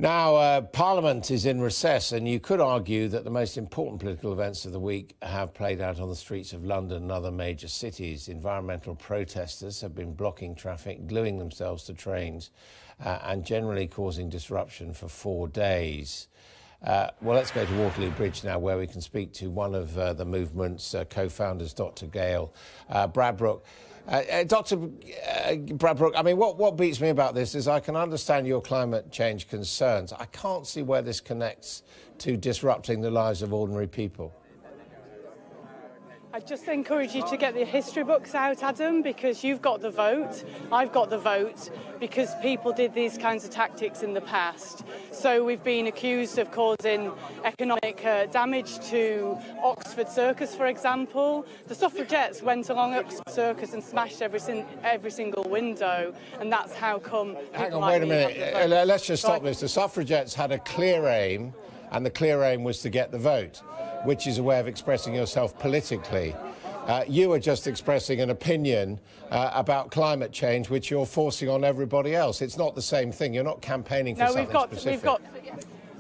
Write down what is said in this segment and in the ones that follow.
Now, Parliament is in recess, and you could argue that the most important political events of the week have played out on the streets of London and other major cities. Environmental protesters have been blocking traffic, gluing themselves to trains, and generally causing disruption for 4 days. Well, let's go to Waterloo Bridge now, where we can speak to one of the movement's co-founders, Dr. Gail Bradbrook. Dr. Bradbrook, I mean, what beats me about this is I can understand your climate change concerns. I can't see where this connects to disrupting the lives of ordinary people. I just encourage you to get the history books out, Adam, because you've got the vote. I've got the vote because people did these kinds of tactics in the past. So we've been accused of causing economic damage to Oxford Circus, for example. The suffragettes went along Oxford Circus and smashed every single window, and that's how come... Hang on, wait a minute. Let's just stop this. The suffragettes had a clear aim, and the clear aim was to get the vote, which is a way of expressing yourself politically. You are just expressing an opinion about climate change, which you're forcing on everybody else. It's not the same thing. You're not campaigning for something specific.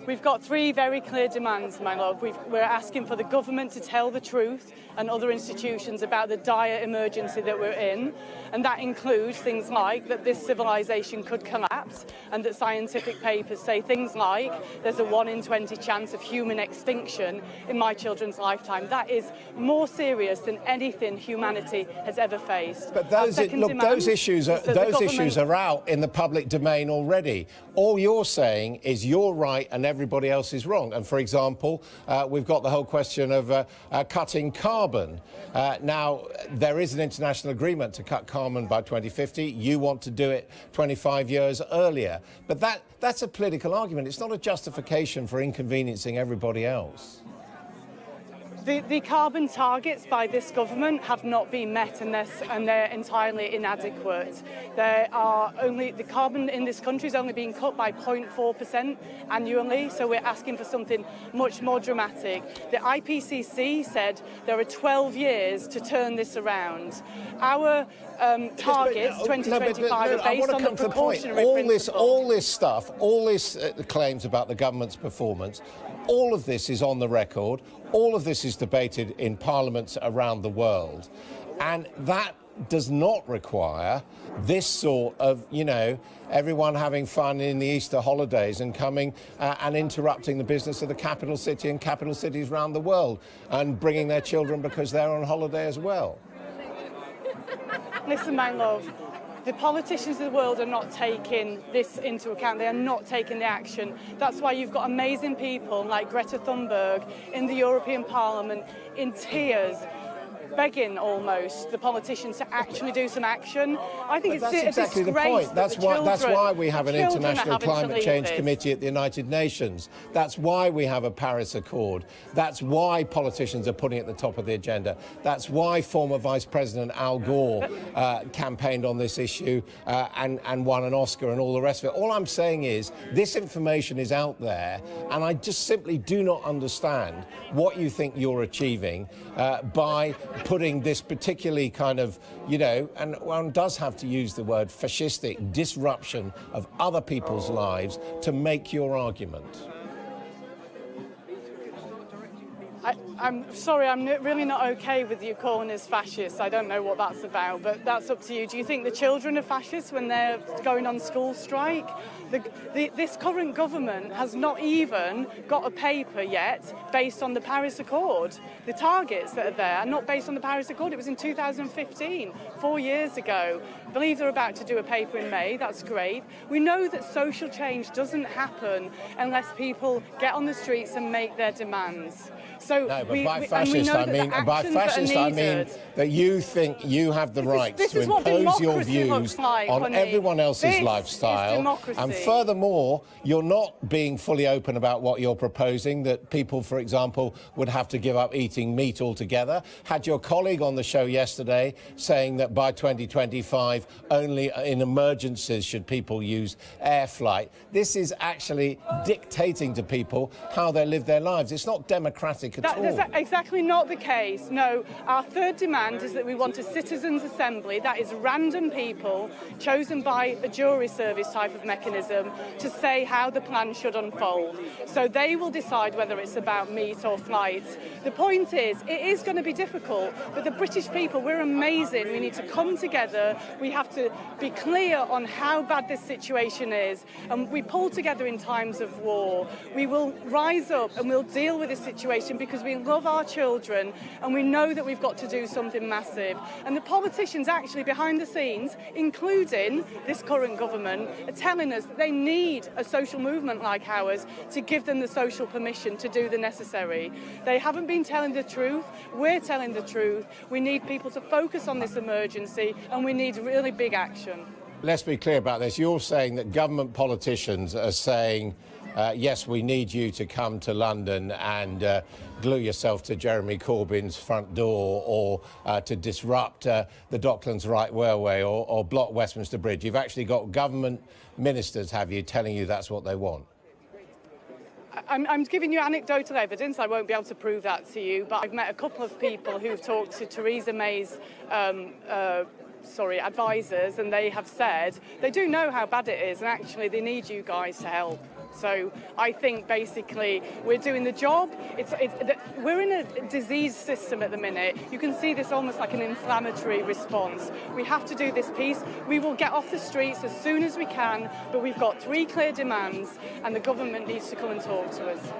We've got three very clear demands, my love. We're asking for the government to tell the truth and other institutions about the dire emergency that we're in. And that includes things like that this civilization could collapse, and that scientific papers say things like there's a 1 in 20 chance of human extinction in my children's lifetime. That is more serious than anything humanity has ever faced. But those issues are out in the public domain already. All you're saying is you're right and everybody else is wrong. And for example, we've got the whole question of cutting carbon. Now, there is an international agreement to cut carbon by 2050. You want to do it 25 years earlier. But that's a political argument. It's not a justification for inconveniencing everybody else. The carbon targets by this government have not been met, and they're entirely inadequate. The carbon in this country is only being cut by 0.4% annually, so we're asking for something much more dramatic. The IPCC said there are 12 years to turn this around. Our targets, 2025, are based on the precautionary principle. All this stuff, all this claims about the government's performance, all of this is on the record. All of this is debated in parliaments around the world. And that does not require this sort of, everyone having fun in the Easter holidays and coming and interrupting the business of the capital city and capital cities around the world and bringing their children because they're on holiday as well. Listen, my love. The politicians of the world are not taking this into account. They are not taking the action. That's why you've got amazing people like Greta Thunberg in the European Parliament in tears, begging almost the politicians to actually do some action. I think it's exactly the point. That's why we have an International Climate Change Committee at the United Nations. That's why we have a Paris Accord. That's why politicians are putting it at the top of the agenda. That's why former Vice President Al Gore campaigned on this issue and won an Oscar and all the rest of it. All I'm saying is this information is out there, and I just simply do not understand what you think you're achieving by putting this particularly kind of, and one does have to use the word fascistic disruption of other people's lives to make your argument. I'm sorry, I'm really not okay with you calling us fascists. I don't know what that's about, but that's up to you. Do you think the children are fascists when they're going on school strike? This current government has not even got a paper yet based on the Paris Accord. The targets that are there are not based on the Paris Accord. It was in 2015, 4 years ago. I believe they're about to do a paper in May. That's great. We know that social change doesn't happen unless people get on the streets and make their demands. So no, but by fascist I mean that you think you have the right to impose your views on everyone else's lifestyle. And furthermore, you're not being fully open about what you're proposing, that people, for example, would have to give up eating meat altogether. Had your colleague on the show yesterday saying that by 2025 drive. Only in emergencies should people use air flight. This is actually dictating to people how they live their lives. It's not democratic at all. That's exactly not the case. No, our third demand is that we want a citizens' assembly, that is random people chosen by a jury service type of mechanism to say how the plan should unfold. So they will decide whether it's about meat or flight. The point is, it is going to be difficult, but the British people, we're amazing. We need to come together. We have to be clear on how bad this situation is, and we pull together in times of war. We will rise up and we'll deal with this situation because we love our children and we know that we've got to do something massive. And the politicians actually behind the scenes, including this current government, are telling us that they need a social movement like ours to give them the social permission to do the necessary. They haven't been telling the truth. We're telling the truth. We need people to focus on this emergency and we need really big action. Let's be clear about this. You're saying that government politicians are saying, yes, we need you to come to London and glue yourself to Jeremy Corbyn's front door, or to disrupt the Docklands Right Railway, or block Westminster Bridge. You've actually got government ministers, have you, telling you that's what they want? I'm giving you anecdotal evidence. I won't be able to prove that to you, but I've met a couple of people who've talked to Theresa May's advisors, and they have said they do know how bad it is, and actually they need you guys to help. So I think basically we're doing the job. We're in a disease system at the minute. You can see this almost like an inflammatory response. We have to do this piece. We will get off the streets as soon as we can, but we've got 3 clear demands and the government needs to come and talk to us.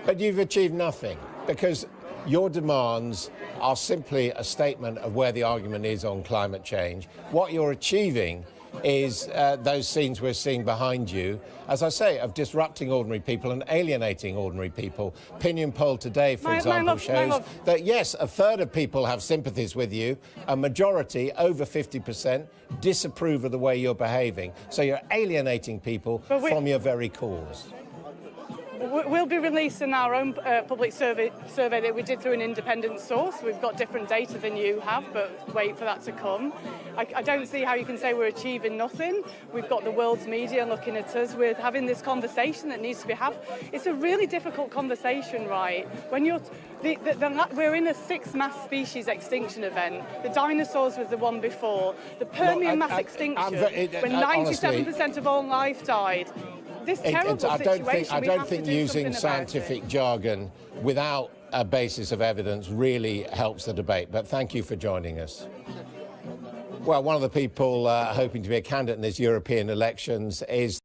But you've achieved nothing, because your demands are simply a statement of where the argument is on climate change. What you're achieving is those scenes we're seeing behind you, as I say, of disrupting ordinary people and alienating ordinary people. Opinion poll today, for example, shows that, yes, a third of people have sympathies with you. A majority, over 50%, disapprove of the way you're behaving. So you're alienating people from your very cause. We'll be releasing our own public survey that we did through an independent source. We've got different data than you have, but wait for that to come. I don't see how you can say we're achieving nothing. We've got the world's media looking at us. We're having this conversation that needs to be had. It's a really difficult conversation, right? When you're we're in a 6th mass species extinction event. The dinosaurs was the one before. The Permian mass extinction, when 97% of all life died. This terrible situation, I don't think using scientific jargon without a basis of evidence really helps the debate. But thank you for joining us. Well, one of the people hoping to be a candidate in these European elections is